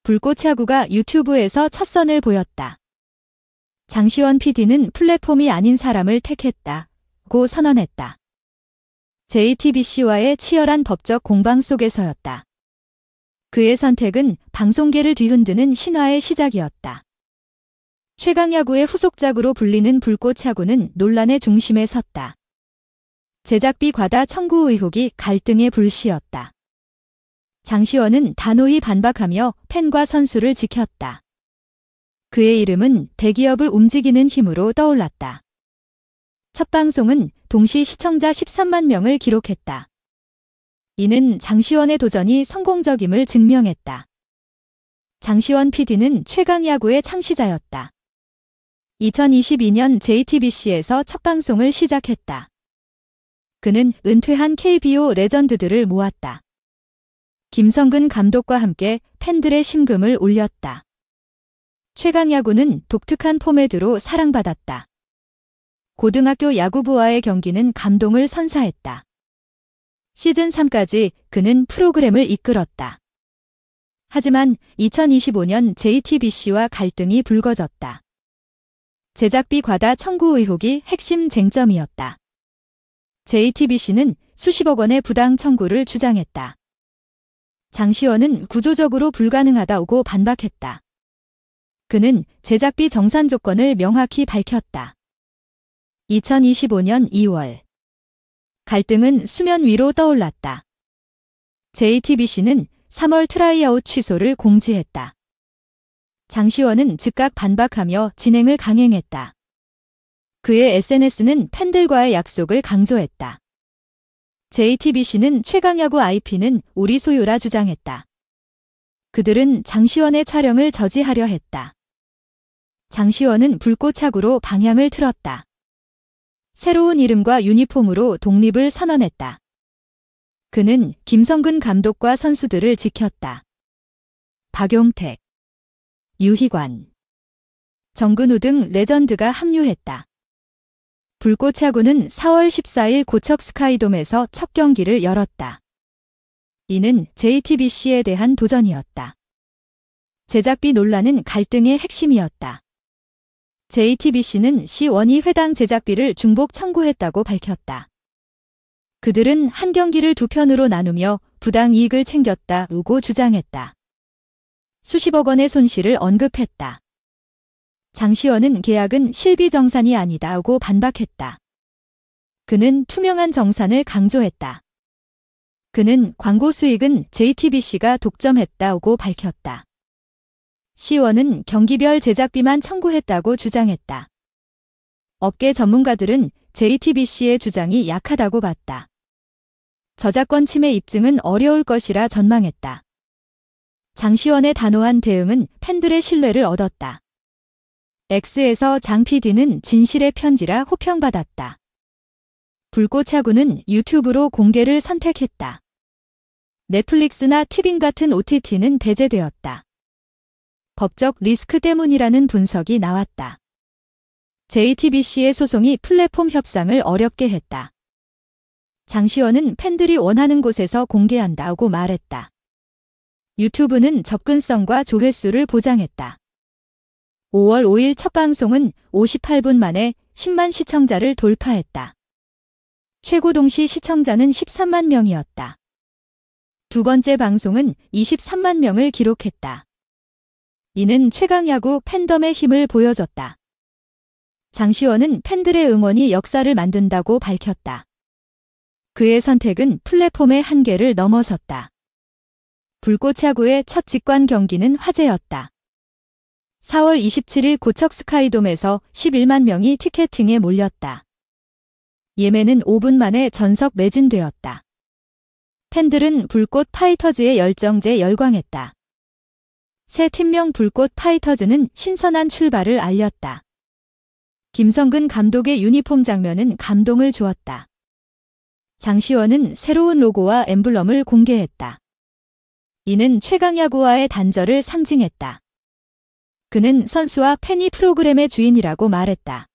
불꽃 야구가 유튜브에서 첫 선을 보였다. 장시원 PD는 플랫폼이 아닌 사람을 택했다고 선언했다. JTBC와의 치열한 법적 공방 속에서였다. 그의 선택은 방송계를 뒤흔드는 신화의 시작이었다. 최강야구의 후속작으로 불리는 불꽃 야구는 논란의 중심에 섰다. 제작비 과다 청구 의혹이 갈등의 불씨였다. 장시원은 단호히 반박하며 팬과 선수를 지켰다. 그의 이름은 대기업을 움직이는 힘으로 떠올랐다. 첫 방송은 동시 시청자 13만 명을 기록했다. 이는 장시원의 도전이 성공적임을 증명했다. 장시원 PD는 최강야구의 창시자였다. 2022년 JTBC에서 첫 방송을 시작했다. 그는 은퇴한 KBO 레전드들을 모았다. 김성근 감독과 함께 팬들의 심금을 울렸다. 최강야구는 독특한 포맷으로 사랑받았다. 고등학교 야구부와의 경기는 감동을 선사했다. 시즌 3까지 그는 프로그램을 이끌었다. 하지만 2025년 JTBC와 갈등이 불거졌다. 제작비 과다 청구 의혹이 핵심 쟁점이었다. JTBC는 수십억 원의 부당 청구를 주장했다. 장시원은 구조적으로 불가능하다고 반박했다. 그는 제작비 정산 조건을 명확히 밝혔다. 2025년 2월 갈등은 수면 위로 떠올랐다. JTBC는 3월 트라이아웃 취소를 공지했다. 장시원은 즉각 반박하며 진행을 강행했다. 그의 SNS는 팬들과의 약속을 강조했다. JTBC는 최강야구 IP는 우리 소유라 주장했다. 그들은 장시원의 촬영을 저지하려 했다. 장시원은 불꽃 야구로 방향을 틀었다. 새로운 이름과 유니폼으로 독립을 선언했다. 그는 김성근 감독과 선수들을 지켰다. 박용택, 유희관, 정근우 등 레전드가 합류했다. 불꽃 야구는 4월 14일 고척 스카이돔에서 첫 경기를 열었다. 이는 JTBC에 대한 도전이었다. 제작비 논란은 갈등의 핵심이었다. JTBC는 시원이 회당 제작비를 중복 청구했다고 밝혔다. 그들은 한 경기를 두 편으로 나누며 부당 이익을 챙겼다고 주장했다. 수십억 원의 손실을 언급했다. 장시원은 계약은 실비정산이 아니다고 반박했다. 그는 투명한 정산을 강조했다. 그는 광고 수익은 JTBC가 독점했다고 밝혔다. 시원은 경기별 제작비만 청구했다고 주장했다. 업계 전문가들은 JTBC의 주장이 약하다고 봤다. 저작권 침해 입증은 어려울 것이라 전망했다. 장시원의 단호한 대응은 팬들의 신뢰를 얻었다. X에서 장 PD는 진실의 편지라 호평받았다. 불꽃 야구는 유튜브로 공개를 선택했다. 넷플릭스나 티빙 같은 OTT는 배제되었다. 법적 리스크 때문이라는 분석이 나왔다. JTBC의 소송이 플랫폼 협상을 어렵게 했다. 장시원은 팬들이 원하는 곳에서 공개한다고 말했다. 유튜브는 접근성과 조회수를 보장했다. 5월 5일 첫 방송은 58분 만에 10만 시청자를 돌파했다. 최고 동시 시청자는 13만 명이었다. 두 번째 방송은 23만 명을 기록했다. 이는 최강야구 팬덤의 힘을 보여줬다. 장시원은 팬들의 응원이 역사를 만든다고 밝혔다. 그의 선택은 플랫폼의 한계를 넘어섰다. 불꽃 야구의 첫 직관 경기는 화제였다. 4월 27일 고척 스카이돔에서 11만 명이 티켓팅에 몰렸다. 예매는 5분 만에 전석 매진되었다. 팬들은 불꽃 파이터즈의 열정제 열광했다. 새 팀명 불꽃 파이터즈는 신선한 출발을 알렸다. 김성근 감독의 유니폼 장면은 감동을 주었다. 장시원은 새로운 로고와 엠블럼을 공개했다. 이는 최강야구와의 단절을 상징했다. 그는 선수와 팬이 프로그램의 주인이라고 말했다.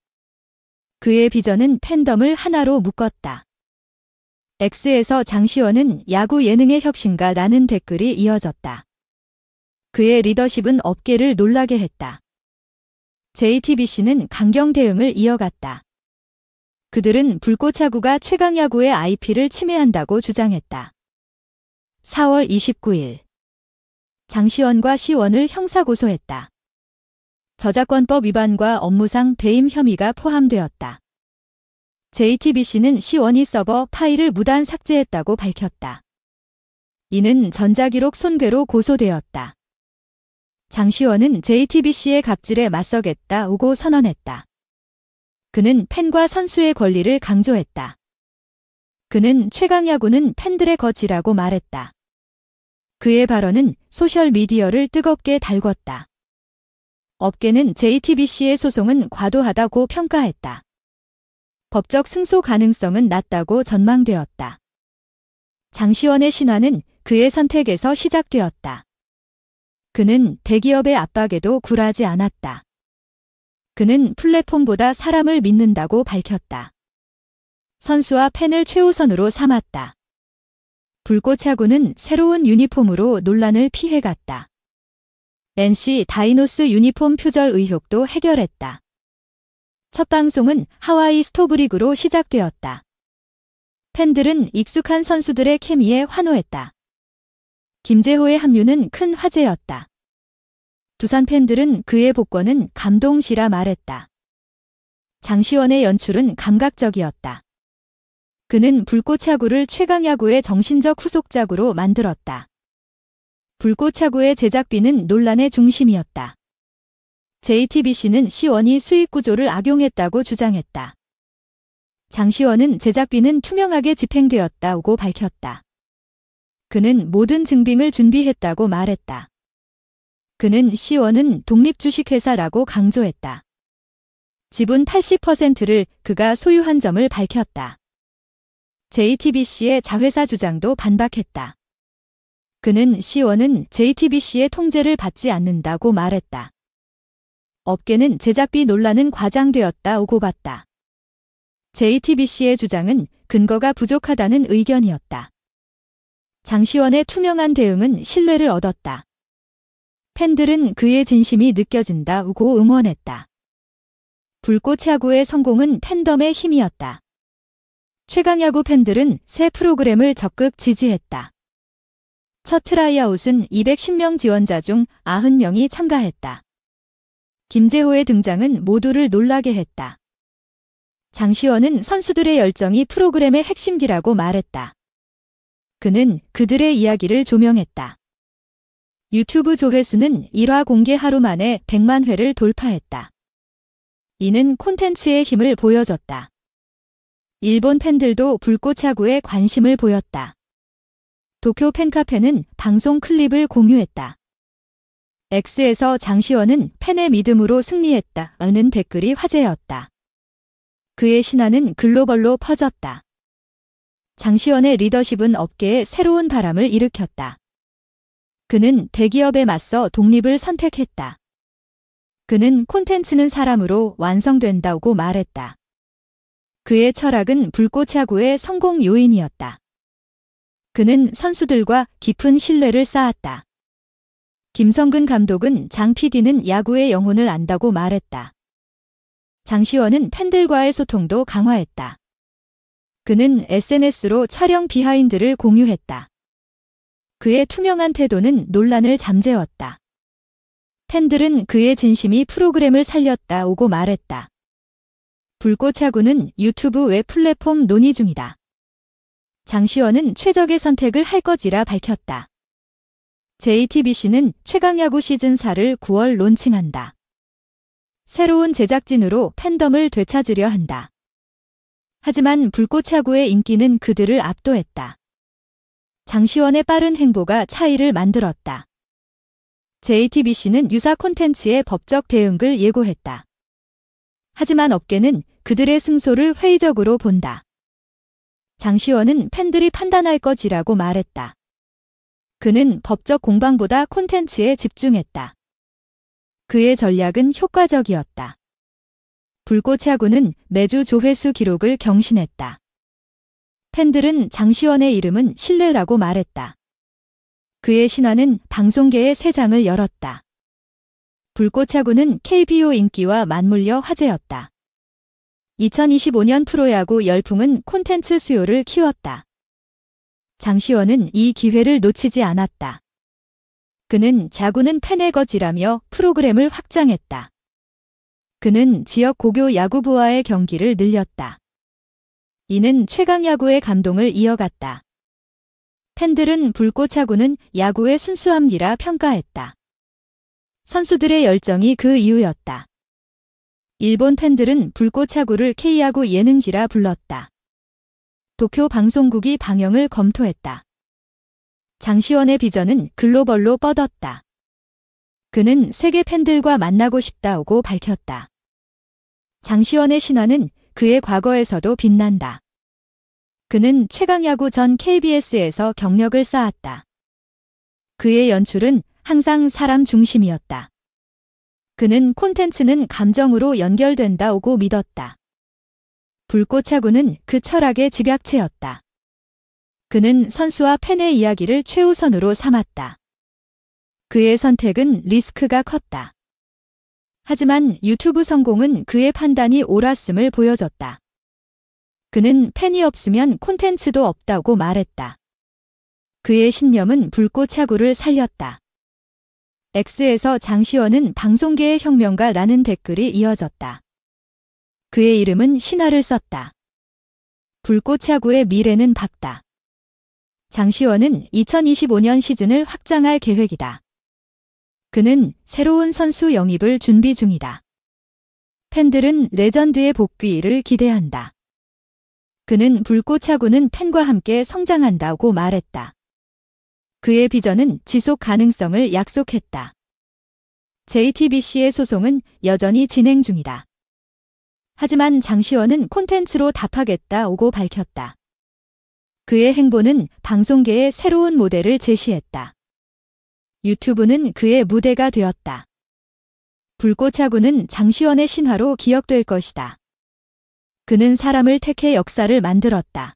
그의 비전은 팬덤을 하나로 묶었다. X에서 장시원은 야구 예능의 혁신가라는 댓글이 이어졌다. 그의 리더십은 업계를 놀라게 했다. JTBC는 강경 대응을 이어갔다. 그들은 불꽃야구가 최강야구의 IP를 침해한다고 주장했다. 4월 29일 장시원과 시원을 형사고소했다. 저작권법 위반과 업무상 배임 혐의가 포함되었다. JTBC는 시원이 서버 파일을 무단 삭제했다고 밝혔다. 이는 전자기록 손괴로 고소되었다. 장시원은 JTBC의 갑질에 맞서겠다고 선언했다. 그는 팬과 선수의 권리를 강조했다. 그는 최강야구는 팬들의 것이라고 말했다. 그의 발언은 소셜미디어를 뜨겁게 달궜다. 업계는 JTBC의 소송은 과도하다고 평가했다. 법적 승소 가능성은 낮다고 전망되었다. 장시원의 신화는 그의 선택에서 시작되었다. 그는 대기업의 압박에도 굴하지 않았다. 그는 플랫폼보다 사람을 믿는다고 밝혔다. 선수와 팬을 최우선으로 삼았다. 불꽃야구는 새로운 유니폼으로 논란을 피해갔다. NC 다이노스 유니폼 표절 의혹도 해결했다. 첫 방송은 하와이 스토브리그로 시작되었다. 팬들은 익숙한 선수들의 케미에 환호했다. 김재호의 합류는 큰 화제였다. 두산 팬들은 그의 복권은 감동시라 말했다. 장시원의 연출은 감각적이었다. 그는 불꽃야구를 최강야구의 정신적 후속작으로 만들었다. 불꽃야구의 제작비는 논란의 중심이었다. JTBC는 시원이 수익 구조를 악용했다고 주장했다. 장시원은 제작비는 투명하게 집행되었다고 밝혔다. 그는 모든 증빙을 준비했다고 말했다. 그는 시원은 독립주식회사라고 강조했다. 지분 80%를 그가 소유한 점을 밝혔다. JTBC의 자회사 주장도 반박했다. 그는 시원은 JTBC의 통제를 받지 않는다고 말했다. 업계는 제작비 논란은 과장되었다고 봤다. JTBC의 주장은 근거가 부족하다는 의견이었다. 장시원의 투명한 대응은 신뢰를 얻었다. 팬들은 그의 진심이 느껴진다고 응원했다. 불꽃야구의 성공은 팬덤의 힘이었다. 최강야구 팬들은 새 프로그램을 적극 지지했다. 첫 트라이아웃은 210명 지원자 중 90명이 참가했다. 김재호의 등장은 모두를 놀라게 했다. 장시원은 선수들의 열정이 프로그램의 핵심기라고 말했다. 그는 그들의 이야기를 조명했다. 유튜브 조회수는 1화 공개 하루 만에 100만 회를 돌파했다. 이는 콘텐츠의 힘을 보여줬다. 일본 팬들도 불꽃야구에 관심을 보였다. 도쿄 팬카페는 방송 클립을 공유했다. X에서 장시원은 팬의 믿음으로 승리했다는 댓글이 화제였다. 그의 신화는 글로벌로 퍼졌다. 장시원의 리더십은 업계에 새로운 바람을 일으켰다. 그는 대기업에 맞서 독립을 선택했다. 그는 콘텐츠는 사람으로 완성된다고 말했다. 그의 철학은 불꽃야구의 성공 요인이었다. 그는 선수들과 깊은 신뢰를 쌓았다. 김성근 감독은 장 PD는 야구의 영혼을 안다고 말했다. 장시원은 팬들과의 소통도 강화했다. 그는 SNS로 촬영 비하인드를 공유했다. 그의 투명한 태도는 논란을 잠재웠다. 팬들은 그의 진심이 프로그램을 살렸다고 말했다. 불꽃야구는 유튜브 외 플랫폼 논의 중이다. 장시원은 최적의 선택을 할 것이라 밝혔다. JTBC는 최강야구 시즌4를 9월 론칭한다. 새로운 제작진으로 팬덤을 되찾으려 한다. 하지만 불꽃야구의 인기는 그들을 압도했다. 장시원의 빠른 행보가 차이를 만들었다. JTBC는 유사 콘텐츠의 법적 대응을 예고했다. 하지만 업계는 그들의 승소를 회의적으로 본다. 장시원은 팬들이 판단할 것이라고 말했다. 그는 법적 공방보다 콘텐츠에 집중했다. 그의 전략은 효과적이었다. 불꽃야구는 매주 조회수 기록을 경신했다. 팬들은 장시원의 이름은 신뢰라고 말했다. 그의 신화는 방송계의 새 장을 열었다. 불꽃차구는 KBO 인기와 맞물려 화제였다. 2025년 프로야구 열풍은 콘텐츠 수요를 키웠다. 장시원은 이 기회를 놓치지 않았다. 그는 자구는 팬의 거지라며 프로그램을 확장했다. 그는 지역 고교 야구부와의 경기를 늘렸다. 이는 최강야구의 감동을 이어갔다. 팬들은 불꽃차구는 야구의 순수함이라 평가했다. 선수들의 열정이 그 이유였다. 일본 팬들은 불꽃차구를 K야구 예능지라 불렀다. 도쿄 방송국이 방영을 검토했다. 장시원의 비전은 글로벌로 뻗었다. 그는 세계 팬들과 만나고 싶다고 밝혔다. 장시원의 신화는 그의 과거에서도 빛난다. 그는 최강야구 전 KBS에서 경력을 쌓았다. 그의 연출은 항상 사람 중심이었다. 그는 콘텐츠는 감정으로 연결된다고 믿었다. 불꽃차구는 그 철학의 집약체였다. 그는 선수와 팬의 이야기를 최우선으로 삼았다. 그의 선택은 리스크가 컸다. 하지만 유튜브 성공은 그의 판단이 옳았음을 보여줬다. 그는 팬이 없으면 콘텐츠도 없다고 말했다. 그의 신념은 불꽃차구를 살렸다. X에서 장시원은 방송계의 혁명가라는 댓글이 이어졌다. 그의 이름은 신화를 썼다. 불꽃차구의 미래는 밝다. 장시원은 2025년 시즌을 확장할 계획이다. 그는 새로운 선수 영입을 준비 중이다. 팬들은 레전드의 복귀를 기대한다. 그는 불꽃차구는 팬과 함께 성장한다고 말했다. 그의 비전은 지속 가능성을 약속했다. JTBC의 소송은 여전히 진행 중이다. 하지만 장시원은 콘텐츠로 답하겠다고 밝혔다. 그의 행보는 방송계의 새로운 모델을 제시했다. 유튜브는 그의 무대가 되었다. 불꽃차구는 장시원의 신화로 기억될 것이다. 그는 사람을 택해 역사를 만들었다.